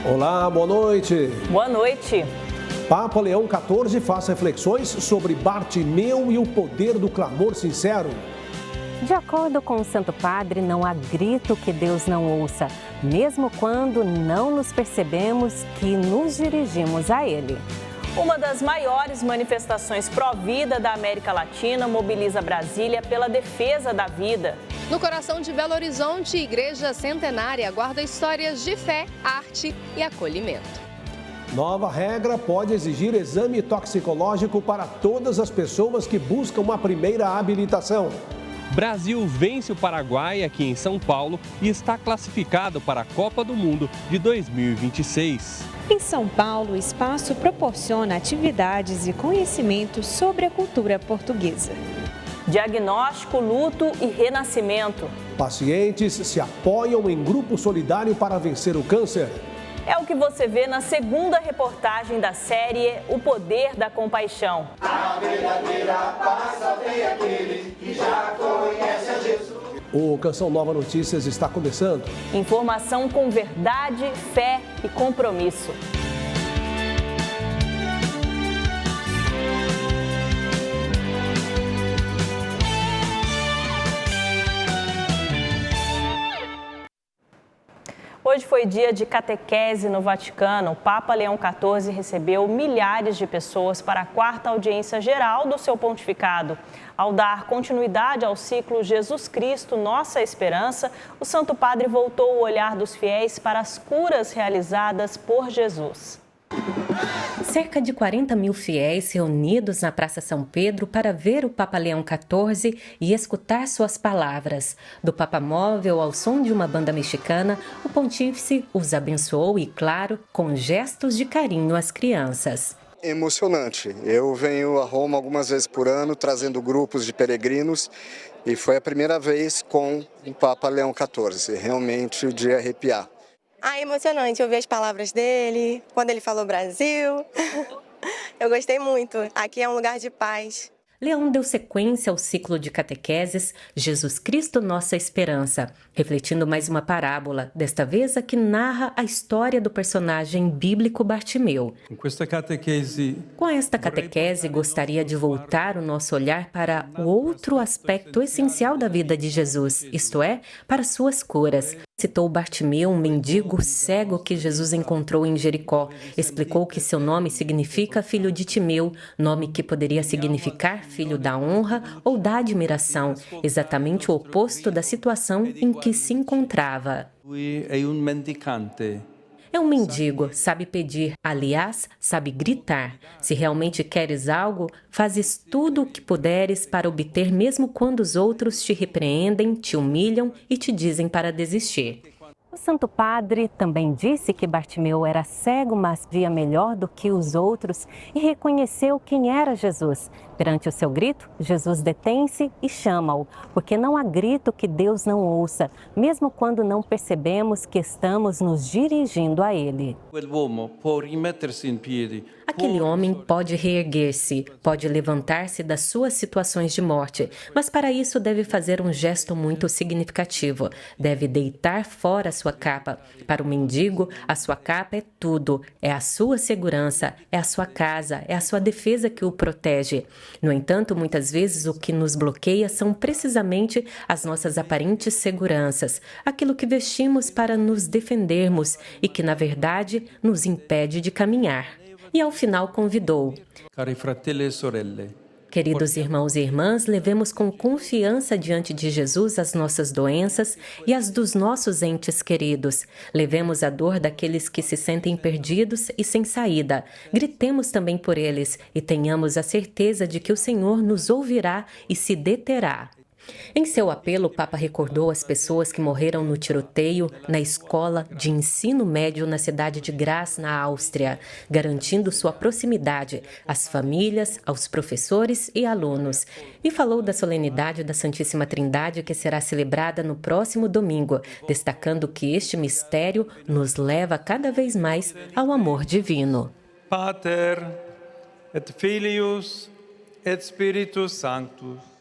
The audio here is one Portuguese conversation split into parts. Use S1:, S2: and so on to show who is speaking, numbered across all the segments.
S1: Olá, boa noite.
S2: Boa noite.
S1: Papa Leão XIV faz reflexões sobre Bartimeu e o poder do clamor sincero.
S3: De acordo com o Santo Padre, não há grito que Deus não ouça, mesmo quando não nos percebemos que nos dirigimos a Ele.
S2: Uma das maiores manifestações pró-vida da América Latina mobiliza Brasília pela defesa da vida.
S4: No coração de Belo Horizonte, Igreja Centenária guarda histórias de fé, arte e acolhimento.
S1: Nova regra pode exigir exame toxicológico para todas as pessoas que buscam uma primeira habilitação.
S5: Brasil vence o Paraguai aqui em São Paulo e está classificado para a Copa do Mundo de 2026.
S6: Em São Paulo, o espaço proporciona atividades e conhecimentos sobre a cultura portuguesa.
S2: Diagnóstico, luto e renascimento.
S1: Pacientes se apoiam em grupo solidário para vencer o câncer.
S2: É o que você vê na segunda reportagem da série O Poder da Compaixão.
S7: A verdadeira paz só vem aquele que já conhece a Jesus.
S1: O Canção Nova Notícias está começando.
S2: Informação com verdade, fé e compromisso. Hoje foi dia de catequese no Vaticano. O Papa Leão XIV recebeu milhares de pessoas para a quarta audiência geral do seu pontificado. Ao dar continuidade ao ciclo Jesus Cristo, Nossa Esperança, o Santo Padre voltou o olhar dos fiéis para as curas realizadas por Jesus.
S3: Cerca de 40 mil fiéis reunidos na Praça São Pedro para ver o Papa Leão XIV e escutar suas palavras. Do Papa Móvel ao som de uma banda mexicana, o pontífice os abençoou e, claro, com gestos de carinho às crianças.
S8: Emocionante. Eu venho a Roma algumas vezes por ano, trazendo grupos de peregrinos, e foi a primeira vez com o Papa Leão XIV, realmente de arrepiar.
S9: É emocionante ouvir as palavras dele, quando ele falou Brasil. Eu gostei muito. Aqui é um lugar de paz.
S3: Leão deu sequência ao ciclo de catequeses Jesus Cristo, Nossa Esperança, refletindo mais uma parábola, desta vez a que narra a história do personagem bíblico Bartimeu. Com esta catequese, gostaria de voltar o nosso olhar para o outro aspecto essencial da vida de Jesus, isto é, para suas curas. Citou Bartimeu, um mendigo cego que Jesus encontrou em Jericó. Explicou que seu nome significa filho de Timeu, nome que poderia significar filho da honra ou da admiração, exatamente o oposto da situação em que se encontrava. É um mendigo, sabe pedir, aliás, sabe gritar. Se realmente queres algo, fazes tudo o que puderes para obter, mesmo quando os outros te repreendem, te humilham e te dizem para desistir. O Santo Padre também disse que Bartimeu era cego, mas via melhor do que os outros e reconheceu quem era Jesus. Perante o seu grito, Jesus detém-se e chama-o, porque não há grito que Deus não ouça, mesmo quando não percebemos que estamos nos dirigindo a Ele. Aquele homem pode reerguer-se, pode levantar-se das suas situações de morte, mas para isso deve fazer um gesto muito significativo. Deve deitar fora a sua capa. Para o mendigo, a sua capa é tudo. É a sua segurança, é a sua casa, é a sua defesa que o protege. No entanto, muitas vezes o que nos bloqueia são precisamente as nossas aparentes seguranças, aquilo que vestimos para nos defendermos e que, na verdade, nos impede de caminhar. E ao final convidou: Queridos irmãos e irmãs, levemos com confiança diante de Jesus as nossas doenças e as dos nossos entes queridos. Levemos a dor daqueles que se sentem perdidos e sem saída. Gritemos também por eles e tenhamos a certeza de que o Senhor nos ouvirá e se deterá. Em seu apelo, o Papa recordou as pessoas que morreram no tiroteio na escola de ensino médio na cidade de Graz, na Áustria, garantindo sua proximidade às famílias, aos professores e alunos. E falou da solenidade da Santíssima Trindade que será celebrada no próximo domingo, destacando que este mistério nos leva cada vez mais ao amor divino.
S10: Pater et Filius et Spiritus Sanctus.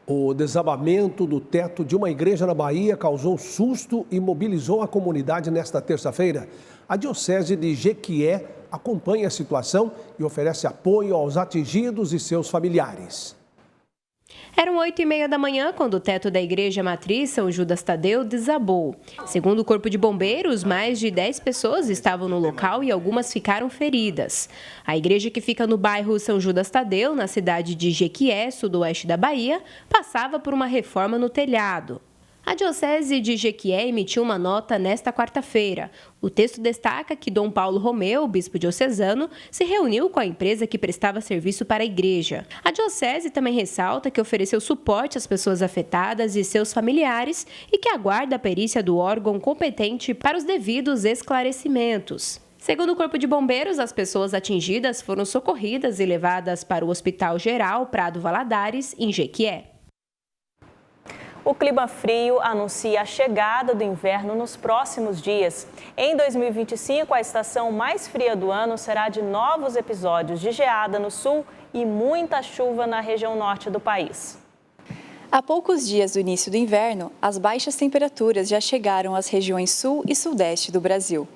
S1: O desabamento do teto de uma igreja na Bahia causou susto e mobilizou a comunidade nesta terça-feira. A Diocese de Jequié acompanha a situação e oferece apoio aos atingidos e seus familiares.
S6: Eram 8h30 da manhã quando o teto da igreja matriz São Judas Tadeu desabou. Segundo o Corpo de Bombeiros, mais de 10 pessoas estavam no local e algumas ficaram feridas. A igreja, que fica no bairro São Judas Tadeu, na cidade de Jequié, sudoeste da Bahia, passava por uma reforma no telhado. A Diocese de Jequié emitiu uma nota nesta quarta-feira. O texto destaca que Dom Paulo Romeu, bispo diocesano, se reuniu com a empresa que prestava serviço para a igreja. A Diocese também ressalta que ofereceu suporte às pessoas afetadas e seus familiares e que aguarda a perícia do órgão competente para os devidos esclarecimentos. Segundo o Corpo de Bombeiros, as pessoas atingidas foram socorridas e levadas para o Hospital Geral Prado Valadares, em Jequié.
S2: O clima frio anuncia a chegada do inverno nos próximos dias. Em 2025, a estação mais fria do ano será de novos episódios de geada no sul e muita chuva na região norte do país.
S10: Há poucos dias do início do inverno, as baixas temperaturas já chegaram às regiões sul e sudeste do Brasil.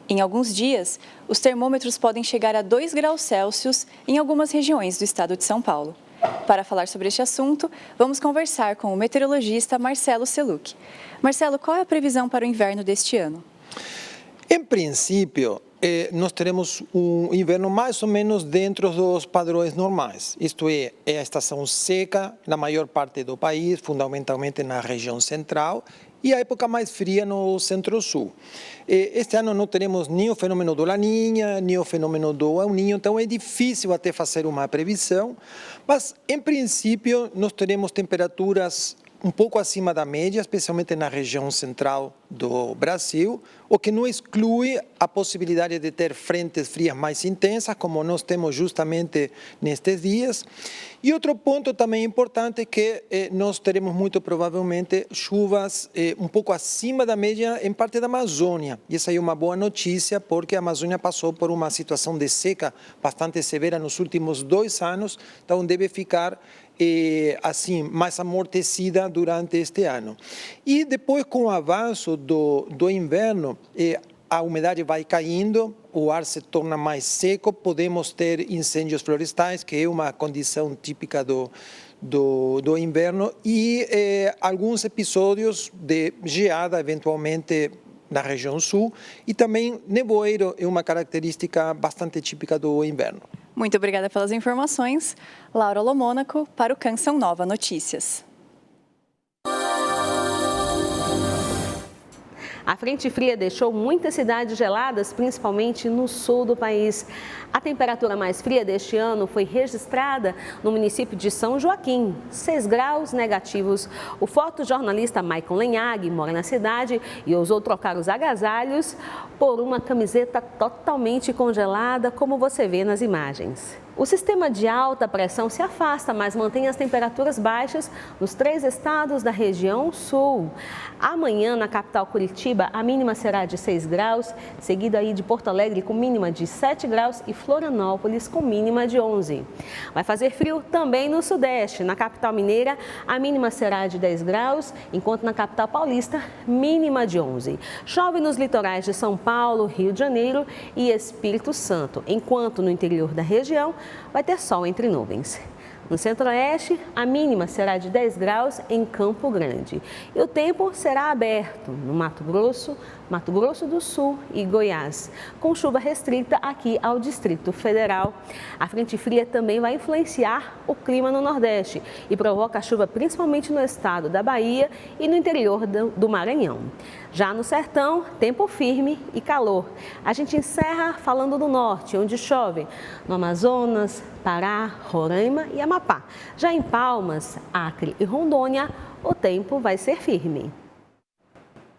S10: Em alguns dias, os termômetros podem chegar a 2 graus Celsius em algumas regiões do estado de São Paulo. Para falar sobre este assunto, vamos conversar com o meteorologista Marcelo Seluc. Marcelo, qual é a previsão para o inverno deste ano?
S11: Em princípio, nós teremos um inverno mais ou menos dentro dos padrões normais. Isto é a estação seca na maior parte do país, fundamentalmente na região central, e a época mais fria no centro-sul. Este ano não teremos nem o fenômeno do Laninha, nem o fenômeno do El Niño, então é difícil até fazer uma previsão, mas em princípio nós teremos temperaturas um pouco acima da média, especialmente na região central do Brasil, o que não exclui a possibilidade de ter frentes frias mais intensas, como nós temos justamente nestes dias. E outro ponto também importante é que nós teremos muito provavelmente chuvas um pouco acima da média em parte da Amazônia. E essa é uma boa notícia, porque a Amazônia passou por uma situação de seca bastante severa nos últimos 2 anos, então deve ficar assim, mais amortecida durante este ano. E depois, com o avanço do inverno, a umidade vai caindo, o ar se torna mais seco, podemos ter incêndios florestais, que é uma condição típica do inverno, e alguns episódios de geada, eventualmente, na região sul, e também nevoeiro é uma característica bastante típica do inverno.
S10: Muito obrigada pelas informações. Laura Lomônaco, para o Canção Nova Notícias.
S12: A frente fria deixou muitas cidades geladas, principalmente no sul do país. A temperatura mais fria deste ano foi registrada no município de São Joaquim, 6 graus negativos. O fotojornalista Maicon Lenhag mora na cidade e ousou trocar os agasalhos por uma camiseta totalmente congelada, como você vê nas imagens. O sistema de alta pressão se afasta, mas mantém as temperaturas baixas nos 3 estados da região sul. Amanhã, na capital Curitiba, a mínima será de 6 graus, seguido aí de Porto Alegre com mínima de 7 graus e Florianópolis com mínima de 11. Vai fazer frio também no sudeste. Na capital mineira, a mínima será de 10 graus, enquanto na capital paulista, mínima de 11. Chove nos litorais de São Paulo, Rio de Janeiro e Espírito Santo, enquanto no interior da região vai ter sol entre nuvens. No centro-oeste, a mínima será de 10 graus em Campo Grande. E o tempo será aberto no Mato Grosso do Sul e Goiás, com chuva restrita aqui ao Distrito Federal. A frente fria também vai influenciar o clima no Nordeste e provoca chuva principalmente no estado da Bahia e no interior do Maranhão. Já no sertão, tempo firme e calor. A gente encerra falando do norte, onde chove no Amazonas, Pará, Roraima e Amapá. Já em Palmas, Acre e Rondônia, o tempo vai ser firme.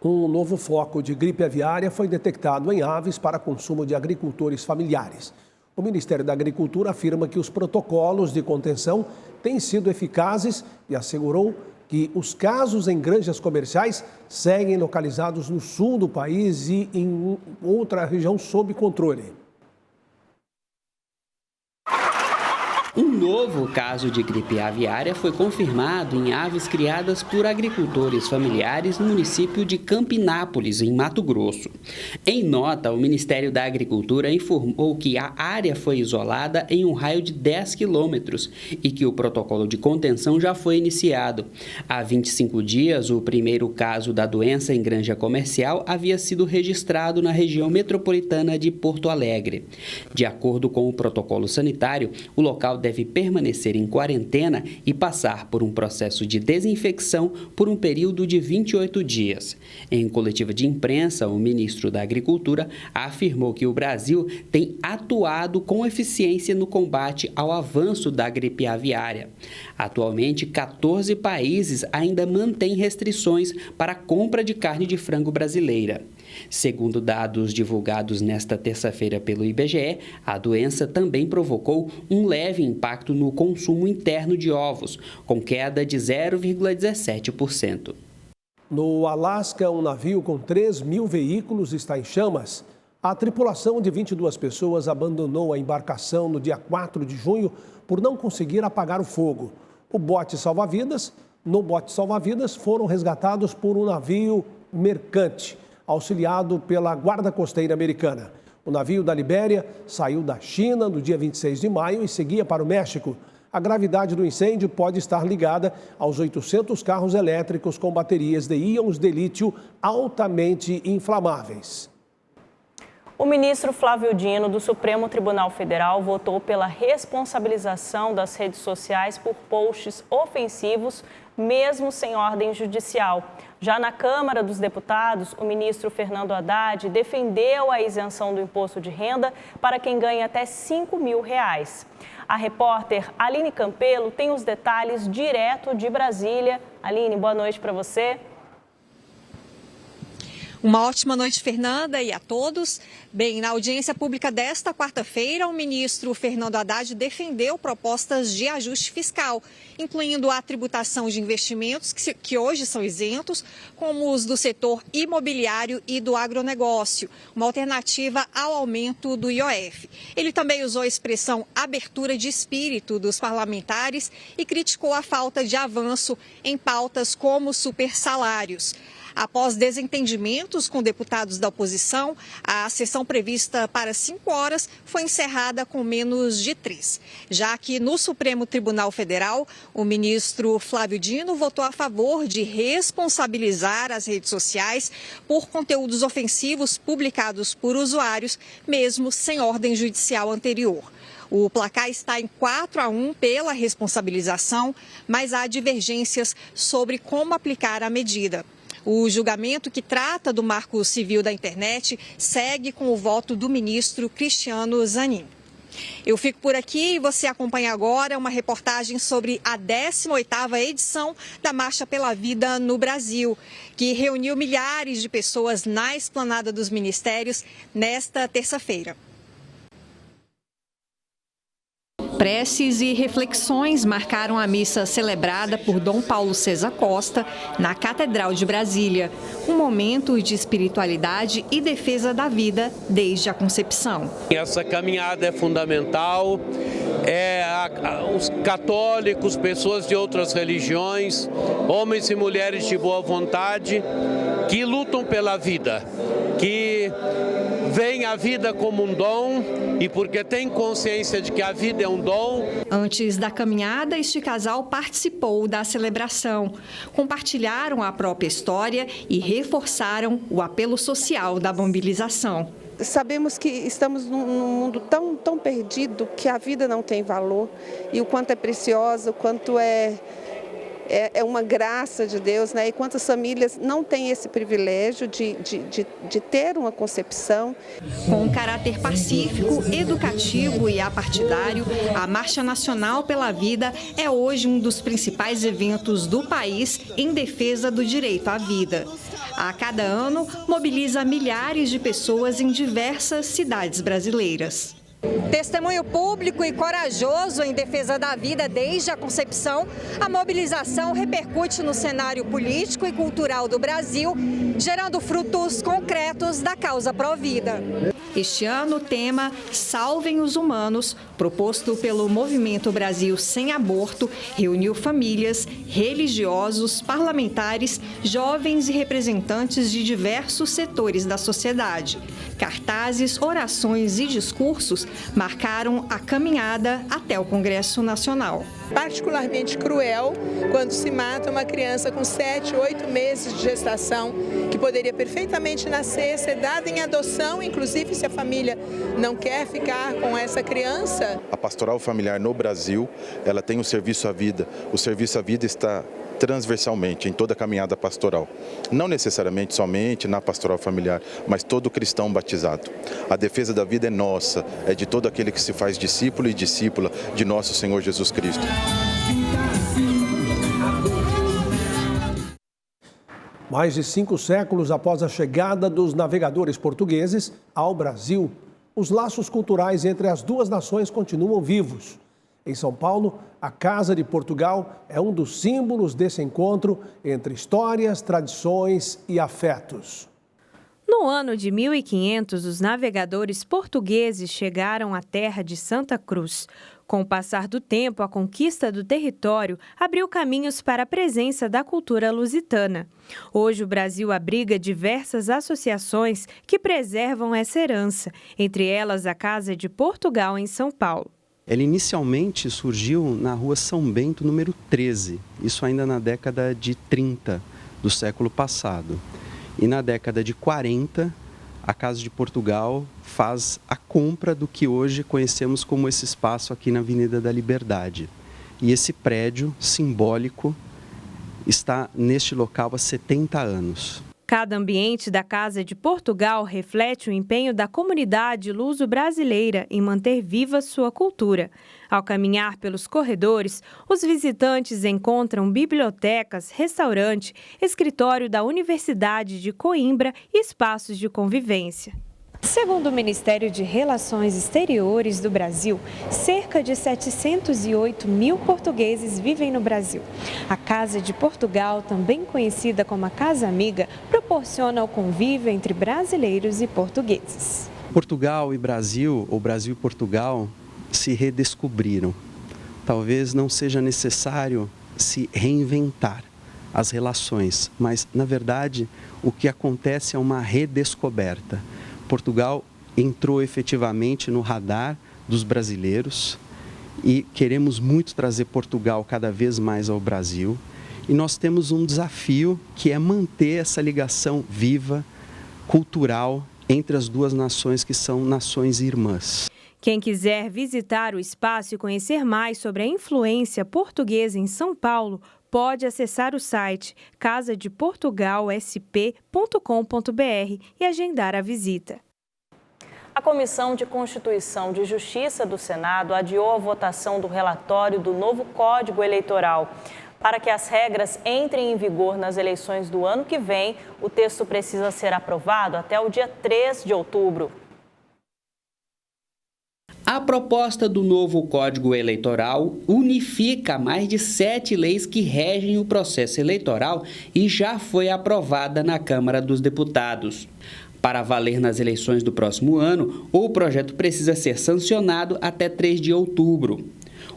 S1: Um novo foco de gripe aviária foi detectado em aves para consumo de agricultores familiares. O Ministério da Agricultura afirma que os protocolos de contenção têm sido eficazes e assegurou que os casos em granjas comerciais seguem localizados no sul do país e em outra região sob controle.
S13: Um novo caso de gripe aviária foi confirmado em aves criadas por agricultores familiares no município de Campinápolis, em Mato Grosso. Em nota, o Ministério da Agricultura informou que a área foi isolada em um raio de 10 quilômetros e que o protocolo de contenção já foi iniciado. Há 25 dias, o primeiro caso da doença em granja comercial havia sido registrado na região metropolitana de Porto Alegre. De acordo com o protocolo sanitário, o local deve permanecer em quarentena e passar por um processo de desinfecção por um período de 28 dias. Em coletiva de imprensa, o ministro da Agricultura afirmou que o Brasil tem atuado com eficiência no combate ao avanço da gripe aviária. Atualmente, 14 países ainda mantêm restrições para a compra de carne de frango brasileira. Segundo dados divulgados nesta terça-feira pelo IBGE, a doença também provocou um leve impacto no consumo interno de ovos, com queda de 0,17%.
S1: No Alasca, um navio com 3.000 veículos está em chamas. A tripulação de 22 pessoas abandonou a embarcação no dia 4 de junho por não conseguir apagar o fogo. No bote salva-vidas foram resgatados por um navio mercante, auxiliado pela Guarda Costeira Americana. O navio da Libéria saiu da China no dia 26 de maio e seguia para o México. A gravidade do incêndio pode estar ligada aos 800 carros elétricos com baterias de íons de lítio altamente inflamáveis.
S2: O ministro Flávio Dino, do Supremo Tribunal Federal, votou pela responsabilização das redes sociais por posts ofensivos, mesmo sem ordem judicial. Já na Câmara dos Deputados, o ministro Fernando Haddad defendeu a isenção do imposto de renda para quem ganha até R$5 mil. A repórter Aline Campelo tem os detalhes direto de Brasília. Aline, boa noite para você.
S14: Uma ótima noite, Fernanda, e a todos. Bem, na audiência pública desta quarta-feira, o ministro Fernando Haddad defendeu propostas de ajuste fiscal, incluindo a tributação de investimentos que hoje são isentos, como os do setor imobiliário e do agronegócio, uma alternativa ao aumento do IOF. Ele também usou a expressão abertura de espírito dos parlamentares e criticou a falta de avanço em pautas como supersalários. Após desentendimentos com deputados da oposição, a sessão prevista para 5 horas foi encerrada com menos de 3. Já que no Supremo Tribunal Federal, o ministro Flávio Dino votou a favor de responsabilizar as redes sociais por conteúdos ofensivos publicados por usuários, mesmo sem ordem judicial anterior. O placar está em 4-1 pela responsabilização, mas há divergências sobre como aplicar a medida. O julgamento que trata do Marco Civil da Internet segue com o voto do ministro Cristiano Zanin. Eu fico por aqui e você acompanha agora uma reportagem sobre a 18ª edição da Marcha pela Vida no Brasil, que reuniu milhares de pessoas na Esplanada dos Ministérios nesta terça-feira. Preces e reflexões marcaram a missa celebrada por Dom Paulo César Costa na Catedral de Brasília, um momento de espiritualidade e defesa da vida desde a concepção.
S15: Essa caminhada é fundamental, os católicos, pessoas de outras religiões, homens e mulheres de boa vontade, que lutam pela vida, que veem a vida como um dom e porque tem consciência de que a vida é um dom.
S14: Antes da caminhada, este casal participou da celebração, compartilharam a própria história e reforçaram o apelo social da mobilização.
S16: Sabemos que estamos num mundo tão perdido que a vida não tem valor e o quanto é preciosa, o quanto é uma graça de Deus, né? E quantas famílias não têm esse privilégio de ter uma concepção.
S14: Com um caráter pacífico, educativo e apartidário, a Marcha Nacional pela Vida é hoje um dos principais eventos do país em defesa do direito à vida. A cada ano, mobiliza milhares de pessoas em diversas cidades brasileiras.
S17: Testemunho público e corajoso em defesa da vida desde a concepção, a mobilização repercute no cenário político e cultural do Brasil, gerando frutos concretos da causa pró-vida.
S14: Este ano, o tema Salvem os Humanos, proposto pelo Movimento Brasil Sem Aborto, reuniu famílias, religiosos, parlamentares, jovens e representantes de diversos setores da sociedade. Cartazes, orações e discursos marcaram a caminhada até o Congresso Nacional.
S18: Particularmente cruel quando se mata uma criança com 7, 8 meses de gestação, que poderia perfeitamente nascer, ser dada em adoção, inclusive se a família não quer ficar com essa criança.
S19: A pastoral familiar no Brasil, ela tem o serviço à vida. O serviço à vida está transversalmente em toda a caminhada pastoral. Não necessariamente somente na pastoral familiar, mas todo cristão batizado. A defesa da vida é nossa, é de todo aquele que se faz discípulo e discípula de nosso Senhor Jesus Cristo.
S1: Mais de 5 séculos após a chegada dos navegadores portugueses ao Brasil, os laços culturais entre as duas nações continuam vivos. Em São Paulo, a Casa de Portugal é um dos símbolos desse encontro entre histórias, tradições e afetos.
S20: No ano de 1500, os navegadores portugueses chegaram à terra de Santa Cruz. Com o passar do tempo, a conquista do território abriu caminhos para a presença da cultura lusitana. Hoje, o Brasil abriga diversas associações que preservam essa herança, entre elas a Casa de Portugal, em São Paulo.
S21: Ela inicialmente surgiu na rua São Bento, número 13, isso ainda na década de 30 do século passado. E na década de 40, a Casa de Portugal faz a compra do que hoje conhecemos como esse espaço aqui na Avenida da Liberdade. E esse prédio simbólico está neste local há 70 anos.
S20: Cada ambiente da Casa de Portugal reflete o empenho da comunidade luso-brasileira em manter viva sua cultura. Ao caminhar pelos corredores, os visitantes encontram bibliotecas, restaurante, escritório da Universidade de Coimbra e espaços de convivência. Segundo o Ministério de Relações Exteriores do Brasil, cerca de 708 mil portugueses vivem no Brasil. A Casa de Portugal, também conhecida como a Casa Amiga, proporciona o convívio entre brasileiros e portugueses.
S21: Portugal e Brasil, ou Brasil e Portugal, se redescobriram. Talvez não seja necessário se reinventar as relações, mas, na verdade, o que acontece é uma redescoberta. Portugal entrou efetivamente no radar dos brasileiros e queremos muito trazer Portugal cada vez mais ao Brasil. E nós temos um desafio que é manter essa ligação viva, cultural, entre as duas nações que são nações irmãs.
S20: Quem quiser visitar o espaço e conhecer mais sobre a influência portuguesa em São Paulo, pode acessar o site casadeportugalsp.com.br e agendar a visita.
S2: A Comissão de Constituição e Justiça do Senado adiou a votação do relatório do novo Código Eleitoral. Para que as regras entrem em vigor nas eleições do ano que vem, o texto precisa ser aprovado até o dia 3 de outubro.
S13: A proposta do novo Código Eleitoral unifica mais de 7 leis que regem o processo eleitoral e já foi aprovada na Câmara dos Deputados. Para valer nas eleições do próximo ano, o projeto precisa ser sancionado até 3 de outubro.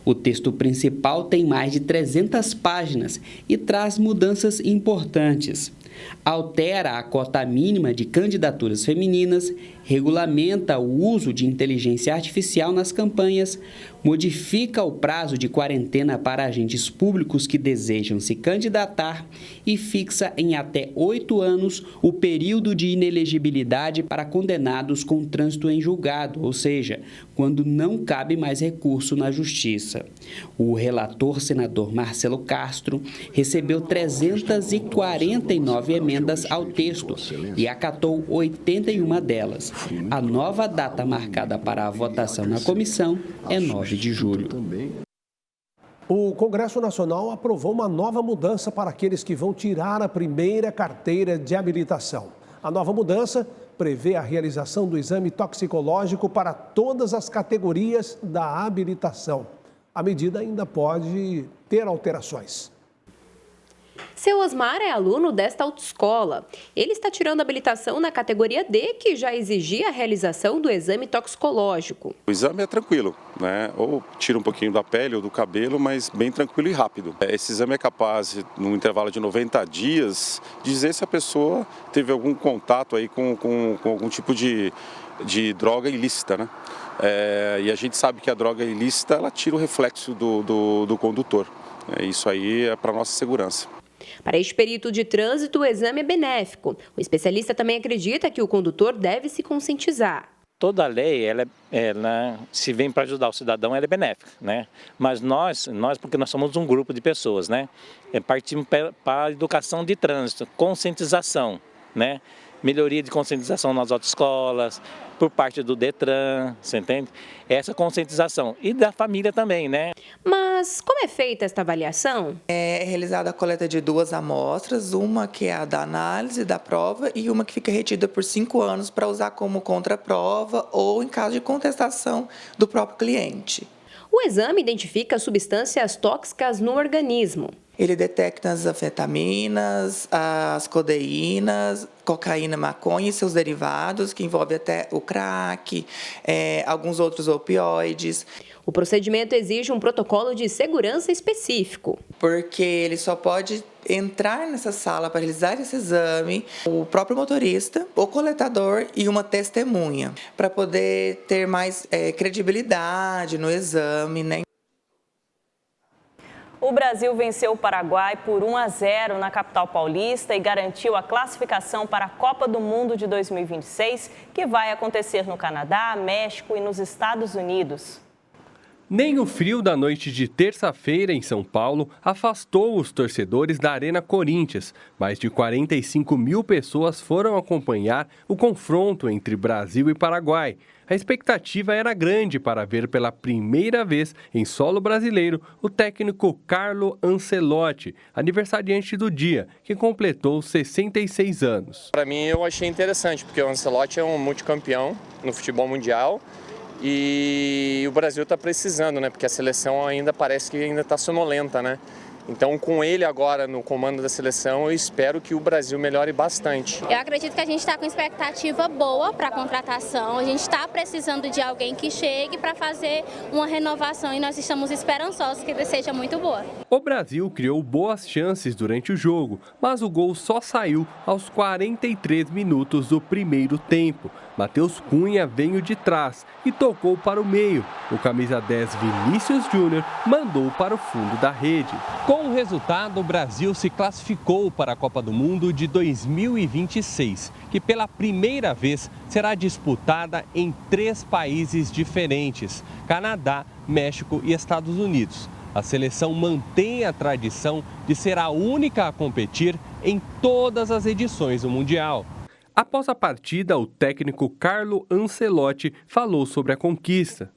S13: O texto principal tem mais de 300 páginas e traz mudanças importantes. Altera a cota mínima de candidaturas femininas, regulamenta o uso de inteligência artificial nas campanhas, modifica o prazo de quarentena para agentes públicos que desejam se candidatar e fixa em até 8 anos o período de inelegibilidade para condenados com trânsito em julgado, ou seja, quando não cabe mais recurso na Justiça. O relator, senador Marcelo Castro, recebeu 349 emendas ao texto e acatou 81 delas. A nova data marcada para a votação na comissão é 9 de julho.
S1: O Congresso Nacional aprovou uma nova mudança para aqueles que vão tirar a primeira carteira de habilitação. A nova mudança prevê a realização do exame toxicológico para todas as categorias da habilitação. A medida ainda pode ter alterações.
S6: Seu Osmar é aluno desta autoescola. Ele está tirando habilitação na categoria D, que já exigia a realização do exame toxicológico.
S4: O exame é tranquilo, né? Ou tira um pouquinho da pele ou do cabelo, mas bem tranquilo e rápido. Esse exame é capaz, num intervalo de 90 dias, dizer se a pessoa teve algum contato aí com algum tipo de droga ilícita, né? E a gente sabe que a droga ilícita, ela tira o reflexo do condutor. Isso aí é para nossa segurança.
S6: Para este perito de trânsito, o exame é benéfico. O especialista também acredita que o condutor deve se conscientizar.
S22: Toda lei, ela se vem para ajudar o cidadão, ela é benéfica, né? Mas nós, porque nós somos um grupo de pessoas, né? Partimos para a educação de trânsito, conscientização, né? Melhoria de conscientização nas autoescolas, por parte do Detran, você entende? Essa conscientização. E da família também, né?
S6: Mas como é feita esta avaliação?
S23: É realizada a coleta de 2 amostras, uma que é a da análise da prova e uma que fica retida por 5 anos para usar como contraprova ou em caso de contestação do próprio cliente.
S6: O exame identifica substâncias tóxicas no organismo.
S23: Ele detecta as anfetaminas, as codeínas, cocaína, maconha e seus derivados, que envolve até o crack, alguns outros opioides.
S6: O procedimento exige um protocolo de segurança específico.
S23: Porque ele só pode entrar nessa sala para realizar esse exame o próprio motorista, o coletador e uma testemunha, para poder ter mais credibilidade no exame, né?
S2: O Brasil venceu o Paraguai por 1-0 na capital paulista e garantiu a classificação para a Copa do Mundo de 2026, que vai acontecer no Canadá, México e nos Estados Unidos.
S5: Nem o frio da noite de terça-feira em São Paulo afastou os torcedores da Arena Corinthians. Mais de 45 mil pessoas foram acompanhar o confronto entre Brasil e Paraguai. A expectativa era grande para ver pela primeira vez em solo brasileiro o técnico Carlo Ancelotti, aniversariante do dia, que completou 66 anos.
S24: Para mim eu achei interessante, porque o Ancelotti é um multicampeão no futebol mundial. E o Brasil está precisando, né? Porque a seleção ainda parece que ainda está sonolenta, né? Então, com ele agora no comando da seleção, eu espero que o Brasil melhore bastante.
S25: Eu acredito que a gente está com expectativa boa para a contratação. A gente está precisando de alguém que chegue para fazer uma renovação e nós estamos esperançosos que seja muito boa.
S5: O Brasil criou boas chances durante o jogo, mas o gol só saiu aos 43 minutos do primeiro tempo. Matheus Cunha veio de trás e tocou para o meio. O camisa 10 Vinícius Júnior mandou para o fundo da rede. Com o resultado, o Brasil se classificou para a Copa do Mundo de 2026, que pela primeira vez será disputada em 3 países diferentes: Canadá, México e Estados Unidos. A seleção mantém a tradição de ser a única a competir em todas as edições do Mundial. Após a partida, o técnico Carlo Ancelotti falou sobre a conquista.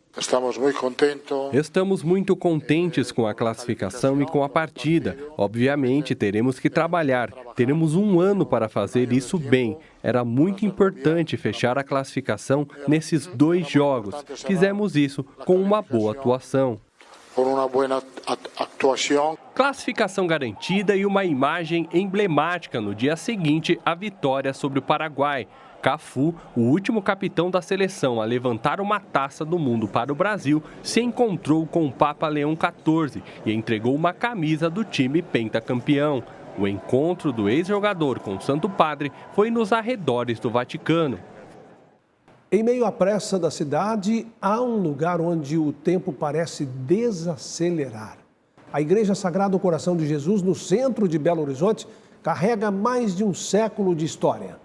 S5: Estamos muito contentes com a classificação e com a partida. Obviamente, teremos que trabalhar. Teremos 1 ano para fazer isso bem. Era muito importante fechar a classificação nesses 2 jogos. Fizemos isso com uma boa atuação. Classificação garantida e uma imagem emblemática no dia seguinte à vitória sobre o Paraguai. Cafu, o último capitão da seleção a levantar uma taça do mundo para o Brasil, se encontrou com o Papa Leão XIV e entregou uma camisa do time pentacampeão. O encontro do ex-jogador com o Santo Padre foi nos arredores do Vaticano.
S1: Em meio à pressa da cidade, há um lugar onde o tempo parece desacelerar. A Igreja Sagrado Coração de Jesus, no centro de Belo Horizonte, carrega mais de um século de história.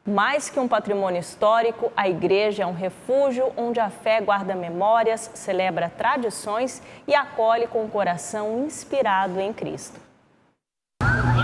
S2: Mais que um patrimônio histórico, a igreja é um refúgio onde a fé guarda memórias, celebra tradições e acolhe com o coração inspirado em Cristo.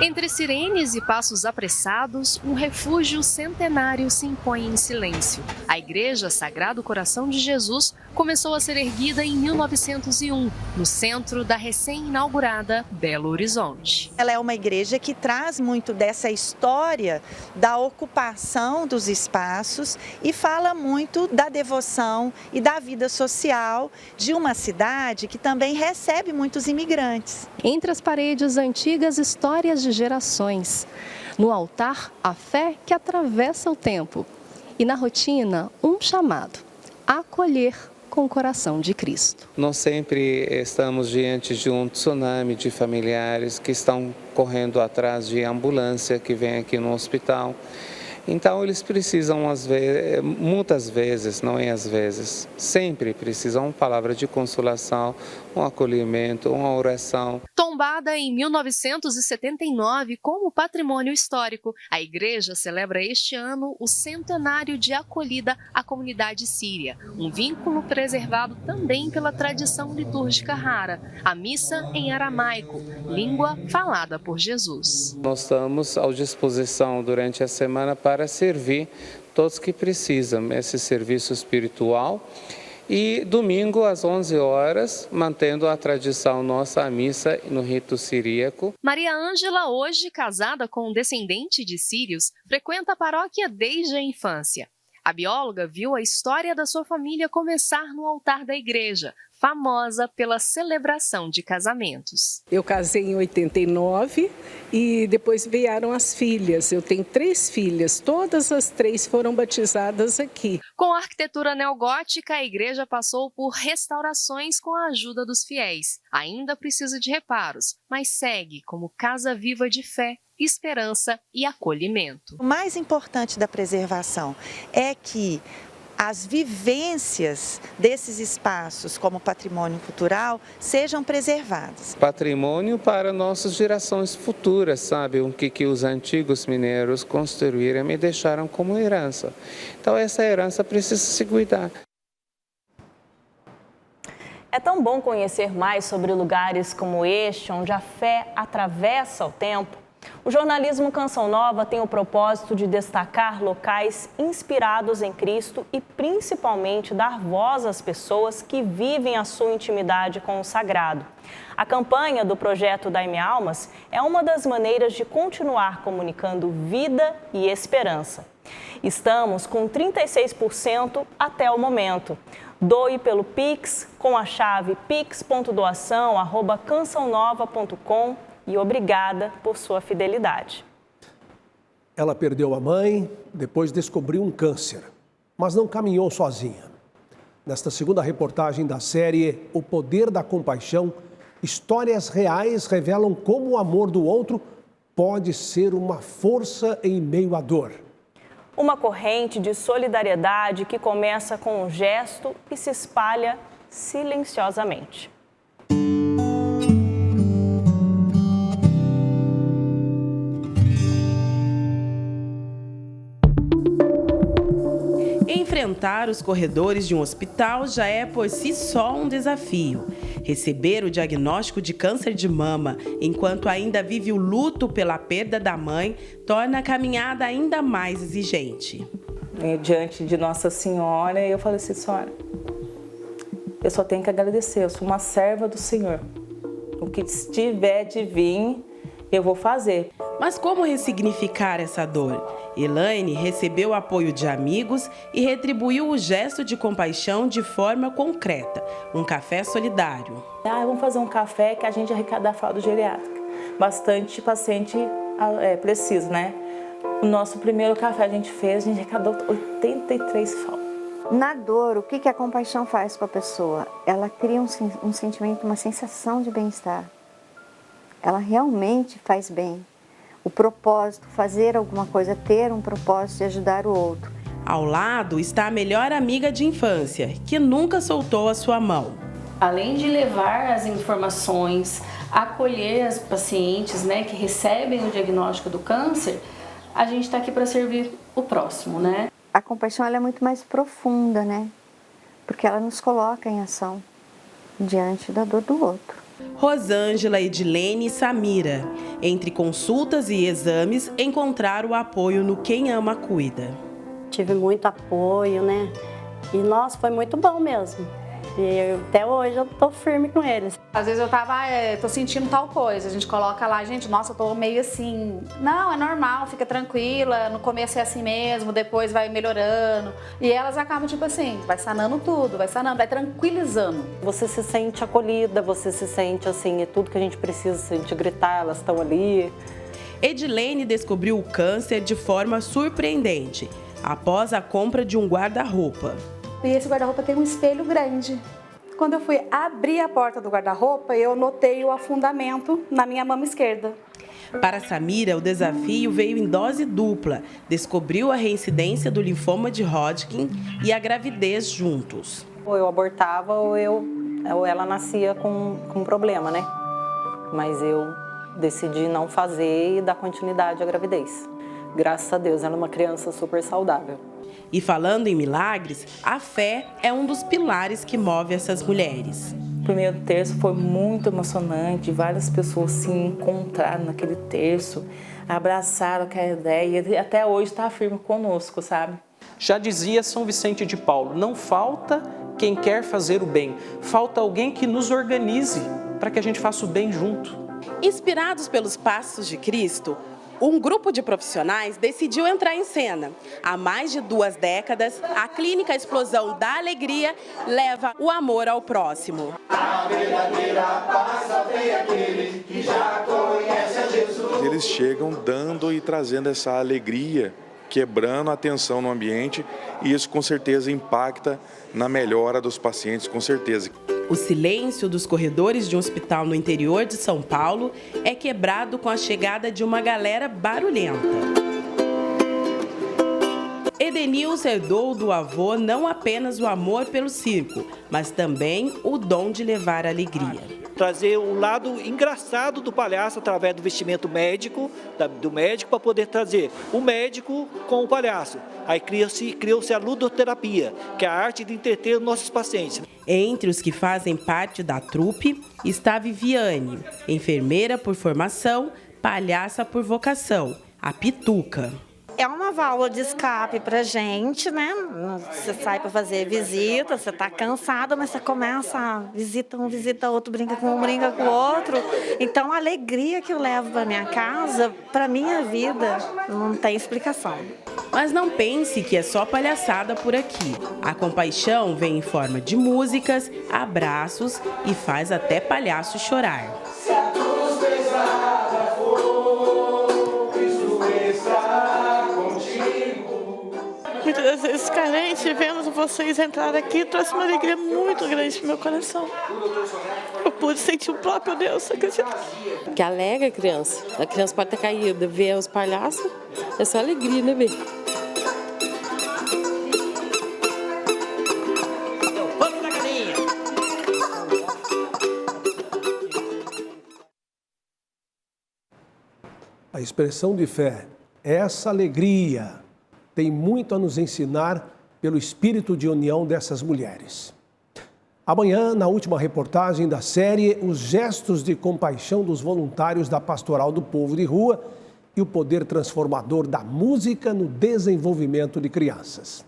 S26: Entre sirenes e passos apressados, um refúgio centenário se impõe em silêncio. A Igreja Sagrado Coração de Jesus começou a ser erguida em 1901, no centro da recém-inaugurada Belo Horizonte.
S27: Ela é uma igreja que traz muito dessa história da ocupação dos espaços e fala muito da devoção e da vida social de uma cidade que também recebe muitos imigrantes.
S26: Entre as paredes antigas, histórias de
S3: gerações. No altar, a fé que atravessa o tempo. E na rotina, um chamado: acolher com o coração de Cristo.
S7: Nós sempre estamos diante de um tsunami de familiares que estão correndo atrás de ambulância que vem aqui no hospital. Então eles precisam, muitas vezes, não é às vezes, sempre precisam uma palavra de consolação, um acolhimento, uma oração.
S26: Tombada em 1979 como patrimônio histórico, a igreja celebra este ano o centenário de acolhida à comunidade síria, um vínculo preservado também pela tradição litúrgica rara, a missa em aramaico, língua falada por Jesus.
S7: Nós estamos à disposição durante a semana para servir todos que precisam esse serviço espiritual. E domingo às 11 horas, mantendo a tradição nossa, a missa no rito siríaco.
S26: Maria Ângela, hoje casada com um descendente de sírios, frequenta a paróquia desde a infância. A bióloga viu a história da sua família começar no altar da igreja, famosa pela celebração de casamentos.
S8: Eu casei em 89 e depois vieram as filhas. Eu tenho 3 filhas, todas as 3 foram batizadas aqui.
S26: Com a arquitetura neogótica, a igreja passou por restaurações com a ajuda dos fiéis. Ainda precisa de reparos, mas segue como casa viva de fé, esperança e acolhimento.
S27: O mais importante da preservação é que as vivências desses espaços como patrimônio cultural sejam preservadas.
S7: Patrimônio para nossas gerações futuras, sabe? O que os antigos mineiros construíram e deixaram como herança. Então essa herança precisa se cuidar.
S2: É tão bom conhecer mais sobre lugares como este, onde a fé atravessa o tempo. O jornalismo Canção Nova tem o propósito de destacar locais inspirados em Cristo e principalmente dar voz às pessoas que vivem a sua intimidade com o sagrado. A campanha do projeto Dai-me Almas é uma das maneiras de continuar comunicando vida e esperança. Estamos com 36% até o momento. Doe pelo Pix com a chave pix.doação@cançãonova.com e obrigada por sua fidelidade.
S1: Ela perdeu a mãe, depois descobriu um câncer, mas não caminhou sozinha. Nesta segunda reportagem da série O Poder da Compaixão, histórias reais revelam como o amor do outro pode ser uma força em meio à dor.
S2: Uma corrente de solidariedade que começa com um gesto e se espalha silenciosamente.
S9: Enfrentar os corredores de um hospital já é por si só um desafio. Receber o diagnóstico de câncer de mama enquanto ainda vive o luto pela perda da mãe torna a caminhada ainda mais exigente.
S10: Diante de Nossa Senhora, eu falei assim: senhora, eu só tenho que agradecer, eu sou uma serva do Senhor. O que tiver de vir, eu vou fazer.
S9: Mas como ressignificar essa dor? Elaine recebeu apoio de amigos e retribuiu o gesto de compaixão de forma concreta, um café solidário.
S10: Vamos fazer um café que a gente arrecadar fralda geriátrica. Bastante paciente precisa, né? O nosso primeiro café a gente arrecadou 83 fraldas.
S11: Na dor, o que a compaixão faz com a pessoa? Ela cria um sentimento, uma sensação de bem-estar. Ela realmente faz bem. O propósito, fazer alguma coisa, ter um propósito de ajudar o outro.
S9: Ao lado está a melhor amiga de infância, que nunca soltou a sua mão.
S12: Além de levar as informações, acolher as pacientes, né, que recebem o diagnóstico do câncer, a gente está aqui para servir o próximo, né?
S11: A compaixão ela é muito mais profunda, né? Porque ela nos coloca em ação diante da dor do outro.
S9: Rosângela, Edilene e Samira. Entre consultas e exames, encontraram o apoio no Quem Ama Cuida.
S28: Tive muito apoio, né? E, nossa, foi muito bom mesmo. E até hoje eu tô firme com eles.
S29: Às vezes eu tô sentindo tal coisa, a gente coloca lá, gente, nossa, eu tô meio assim. Não, é normal, fica tranquila, no começo é assim mesmo, depois vai melhorando. E elas acabam tipo assim, vai sanando tudo, vai tranquilizando.
S30: Você se sente acolhida, você se sente assim, é tudo que a gente precisa, se a gente gritar, elas estão ali.
S9: Edilene descobriu o câncer de forma surpreendente, após a compra de um guarda-roupa.
S29: E esse guarda-roupa tem um espelho grande. Quando eu fui abrir a porta do guarda-roupa, eu notei o afundamento na minha mama esquerda.
S9: Para Samira, o desafio veio em dose dupla. Descobriu a reincidência do linfoma de Hodgkin e a gravidez juntos.
S10: Ou eu abortava ou ela nascia com problema, né? Mas eu decidi não fazer e dar continuidade à gravidez. Graças a Deus, ela é uma criança super saudável.
S9: E falando em milagres, a fé é um dos pilares que move essas mulheres.
S10: O primeiro terço foi muito emocionante, várias pessoas se encontraram naquele terço, abraçaram aquela ideia e até hoje está firme conosco, sabe?
S13: Já dizia São Vicente de Paulo, não falta quem quer fazer o bem, falta alguém que nos organize para que a gente faça o bem junto.
S9: Inspirados pelos passos de Cristo, um grupo de profissionais decidiu entrar em cena. Há mais de 2 décadas, a Clínica Explosão da Alegria leva o amor ao próximo.
S14: A verdadeira paz só tem aquele que já conhece a Jesus.
S15: Eles chegam dando e trazendo essa alegria, quebrando a tensão no ambiente, e isso com certeza impacta na melhora dos pacientes, com certeza.
S9: O silêncio dos corredores de um hospital no interior de São Paulo é quebrado com a chegada de uma galera barulhenta. Edenilson herdou do avô não apenas o amor pelo circo, mas também o dom de levar alegria.
S16: Trazer o lado engraçado do palhaço através do vestimento médico, do médico, para poder trazer o médico com o palhaço. Aí criou-se a ludoterapia, que é a arte de entreter os nossos pacientes.
S9: Entre os que fazem parte da trupe está Viviane, enfermeira por formação, palhaça por vocação, a Pituca.
S17: É uma válvula de escape pra gente, né? Você sai para fazer visita, você tá cansada, mas você começa, visita um, visita outro, brinca com um, brinca com o outro. Então a alegria que eu levo para minha casa, para minha vida, não tem explicação.
S9: Mas não pense que é só palhaçada por aqui. A compaixão vem em forma de músicas, abraços e faz até palhaço chorar.
S14: Se a cruz pesada for, Cristo está contigo.
S18: Muitas das vezes carente, vendo vocês entrar aqui, trouxe uma alegria muito grande pro meu coração. Eu pude sentir o próprio Deus, acredita?
S19: Que alegra a criança. A criança pode ter caído, ver os palhaços, é só alegria, né, bem?
S1: A expressão de fé, essa alegria, tem muito a nos ensinar pelo espírito de união dessas mulheres. Amanhã, na última reportagem da série, os gestos de compaixão dos voluntários da Pastoral do Povo de Rua e o poder transformador da música no desenvolvimento de crianças.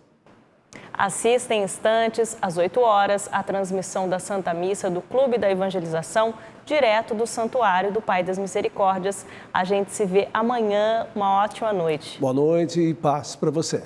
S2: Assista em instantes, às 8 horas, a transmissão da Santa Missa do Clube da Evangelização, direto do Santuário do Pai das Misericórdias. A gente se vê amanhã. Uma ótima noite.
S1: Boa noite e paz para você.